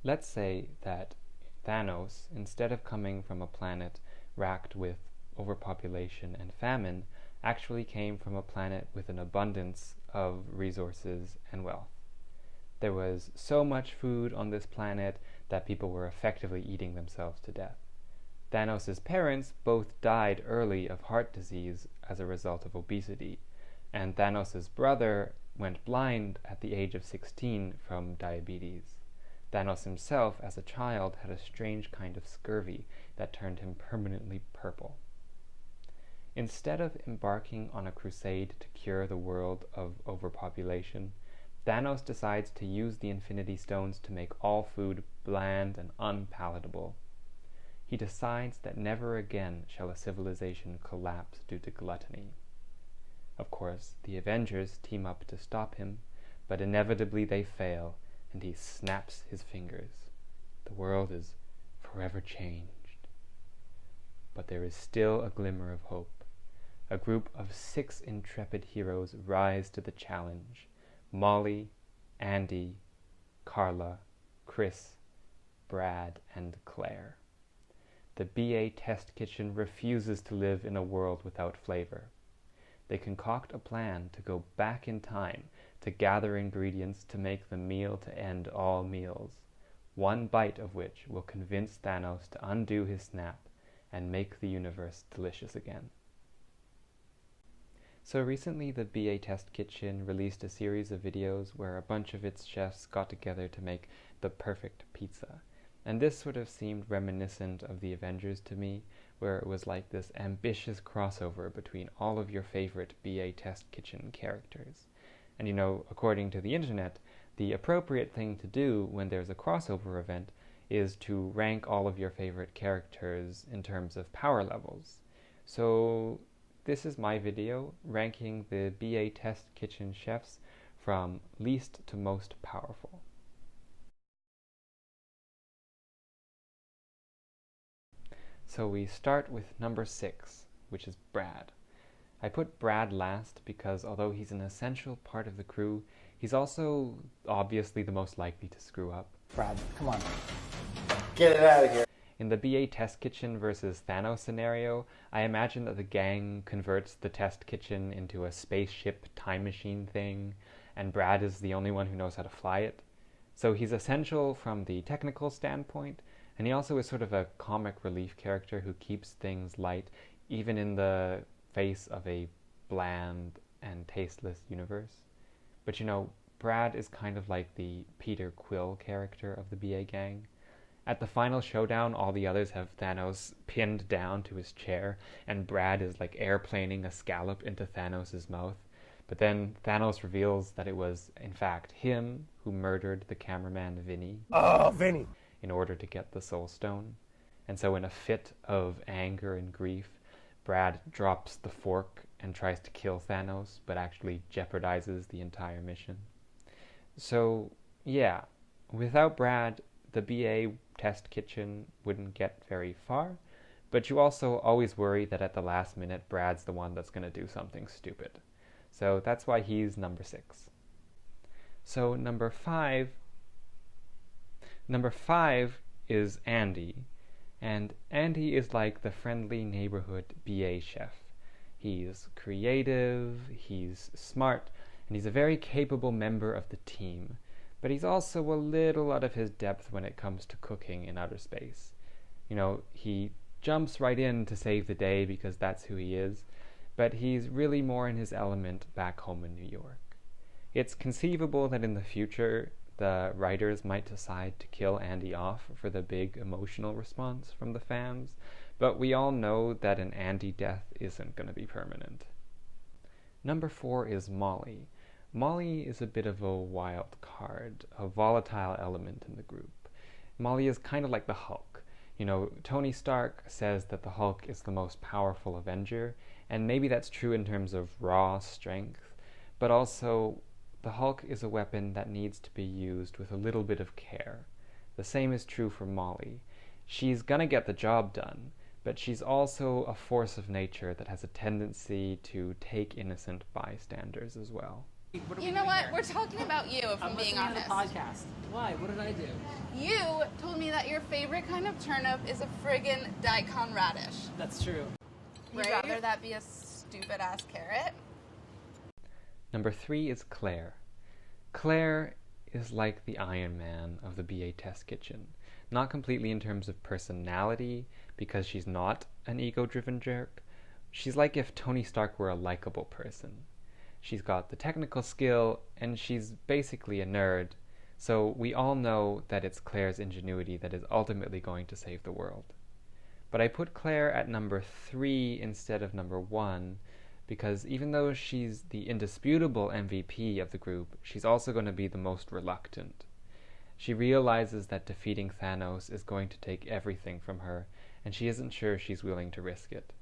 Let's say that Thanos, instead of coming from a planet racked with overpopulation and famine, actually came from a planet with an abundance of resources and wealth. There was so much food on this planet that people were effectively eating themselves to death. Thanos' parents both died early of heart disease as a result of obesity, and Thanos' brother went blind at the age of 16 from diabetes. Thanos himself, as a child, had a strange kind of scurvy that turned him permanently purple. Instead of embarking on a crusade to cure the world of overpopulation, Thanos decides to use the Infinity Stones to make all food bland and unpalatable. He decides that never again shall a civilization collapse due to gluttony. Of course, the Avengers team up to stop him, but inevitably they fail, and he snaps his fingers. The world is forever changed. But there is still a glimmer of hope. A group of 6 intrepid heroes rise to the challenge: Molly, Andy, Carla, Chris, Brad, and Claire. The BA test kitchen refuses to live in a world without flavor. They concoct a plan to go back in time to gather ingredients to make the meal to end all meals, one bite of which will convince Thanos to undo his snap and make the universe delicious again. So recently the BA Test Kitchen released a series of videos where a bunch of its chefs got together to make the perfect pizza. And this sort of seemed reminiscent of the Avengers to me, where it was like this ambitious crossover between all of your favorite BA Test Kitchen characters. And according to the internet, the appropriate thing to do when there's a crossover event is to rank all of your favorite characters in terms of power levels. So this is my video ranking the BA Test Kitchen chefs from least to most powerful. So we start with number 6, which is Brad. I put Brad last because although he's an essential part of the crew, he's also obviously the most likely to screw up. Brad, come on. Get it out of here. In the BA Test Kitchen versus Thanos scenario, I imagine that the gang converts the test kitchen into a spaceship time machine thing, and Brad is the only one who knows how to fly it. So he's essential from the technical standpoint, and he also is sort of a comic relief character who keeps things light, even in the face of a bland and tasteless universe. But Brad is kind of like the Peter Quill character of the BA gang. At the final showdown, all the others have Thanos pinned down to his chair, and Brad is like airplaning a scallop into Thanos' mouth. But then Thanos reveals that it was, in fact, him who murdered the cameraman Vinny. Oh, Vinny! In order to get the Soul Stone. And so in a fit of anger and grief, Brad drops the fork and tries to kill Thanos, but actually jeopardizes the entire mission. So, yeah, without Brad, the BA Test Kitchen wouldn't get very far, but you also always worry that at the last minute, Brad's the one that's going to do something stupid. So that's why he's number 6. So number 5 is Andy, and Andy is like the friendly neighborhood BA chef. He's creative, he's smart, and he's a very capable member of the team, but he's also a little out of his depth when it comes to cooking in outer space. He jumps right in to save the day because that's who he is, but he's really more in his element back home in New York. It's conceivable that in the future, the writers might decide to kill Andy off for the big emotional response from the fans, but we all know that an Andy death isn't going to be permanent. Number 4 is Molly. Molly is a bit of a wild card, a volatile element in the group. Molly is kind of like the Hulk. Tony Stark says that the Hulk is the most powerful Avenger, and maybe that's true in terms of raw strength, but also the Hulk is a weapon that needs to be used with a little bit of care. The same is true for Molly. She's gonna get the job done, but she's also a force of nature that has a tendency to take innocent bystanders as well. You know what? We're talking about you, if I'm being honest. I'm listening to the podcast. Why? What did I do? You told me that your favorite kind of turnip is a friggin' daikon radish. That's true. Would you rather that be a stupid-ass carrot? Number 3 is Claire. Claire is like the Iron Man of the BA Test Kitchen. Not completely in terms of personality, because she's not an ego-driven jerk. She's like if Tony Stark were a likable person. She's got the technical skill, and she's basically a nerd, so we all know that it's Claire's ingenuity that is ultimately going to save the world. But I put Claire at number 3 instead of number 1, because even though she's the indisputable MVP of the group, she's also going to be the most reluctant. She realizes that defeating Thanos is going to take everything from her, and she isn't sure she's willing to risk it.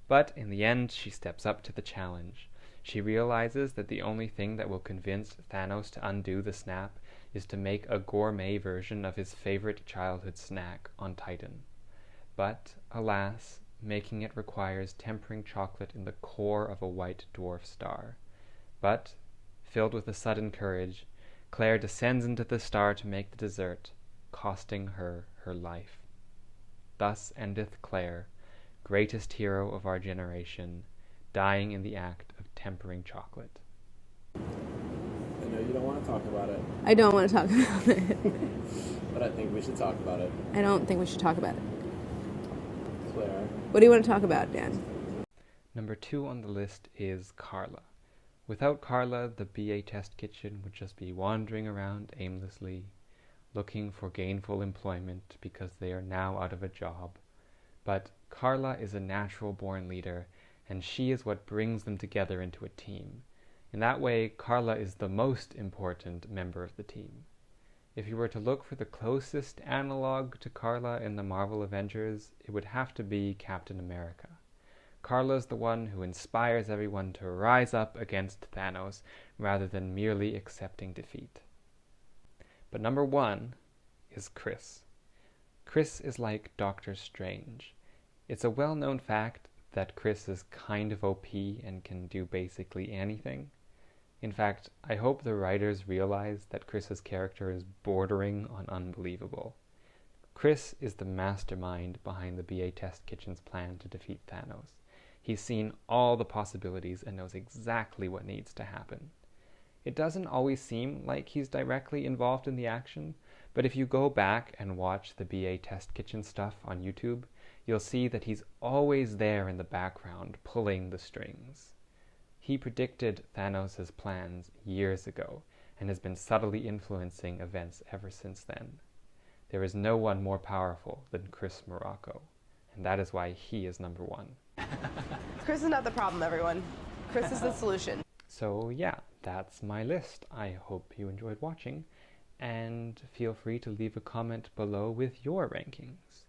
But in the end, she steps up to the challenge. She realizes that the only thing that will convince Thanos to undo the snap is to make a gourmet version of his favorite childhood snack on Titan. But, alas, making it requires tempering chocolate in the core of a white dwarf star. But, filled with a sudden courage, Claire descends into the star to make the dessert, costing her her life. Thus endeth Claire, greatest hero of our generation, dying in the act of tempering chocolate. I know you don't want to talk about it. I don't want to talk about it. But I think we should talk about it. I don't think we should talk about it. Claire. What do you want to talk about, Dan? Number 2 on the list is Carla. Without Carla, the BA Test Kitchen would just be wandering around aimlessly, looking for gainful employment because they are now out of a job. But Carla is a natural-born leader, and she is what brings them together into a team. In that way, Carla is the most important member of the team. If you were to look for the closest analog to Carla in the Marvel Avengers, it would have to be Captain America. Carla's the one who inspires everyone to rise up against Thanos rather than merely accepting defeat. But number 1 is Chris. Chris is like Doctor Strange. It's a well-known fact that Chris is kind of OP and can do basically anything. In fact, I hope the writers realize that Chris's character is bordering on unbelievable. Chris is the mastermind behind the BA Test Kitchen's plan to defeat Thanos. He's seen all the possibilities and knows exactly what needs to happen. It doesn't always seem like he's directly involved in the action, but if you go back and watch the BA Test Kitchen stuff on YouTube, you'll see that he's always there in the background pulling the strings. He predicted Thanos' plans years ago and has been subtly influencing events ever since then. There is no one more powerful than Chris Morocco, and that is why he is number 1. Chris is not the problem, everyone. Chris is the solution. So yeah, that's my list. I hope you enjoyed watching, and feel free to leave a comment below with your rankings.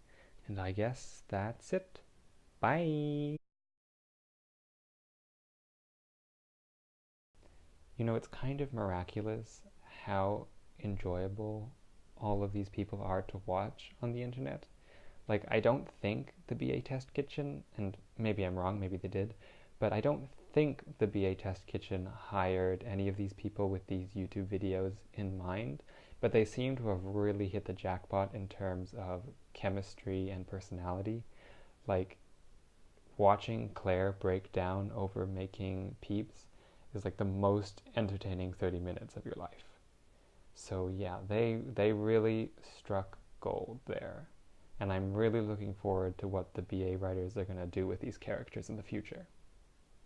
And I guess that's it. Bye! You know, it's kind of miraculous how enjoyable all of these people are to watch on the internet. Like, I don't think the BA Test Kitchen, and maybe I'm wrong, maybe they did, but I don't think the BA Test Kitchen hired any of these people with these YouTube videos in mind, but they seem to have really hit the jackpot in terms of chemistry and personality. Like, watching Claire break down over making peeps is like the most entertaining 30 minutes of your life. So yeah, they really struck gold there. And I'm really looking forward to what the BA writers are going to do with these characters in the future.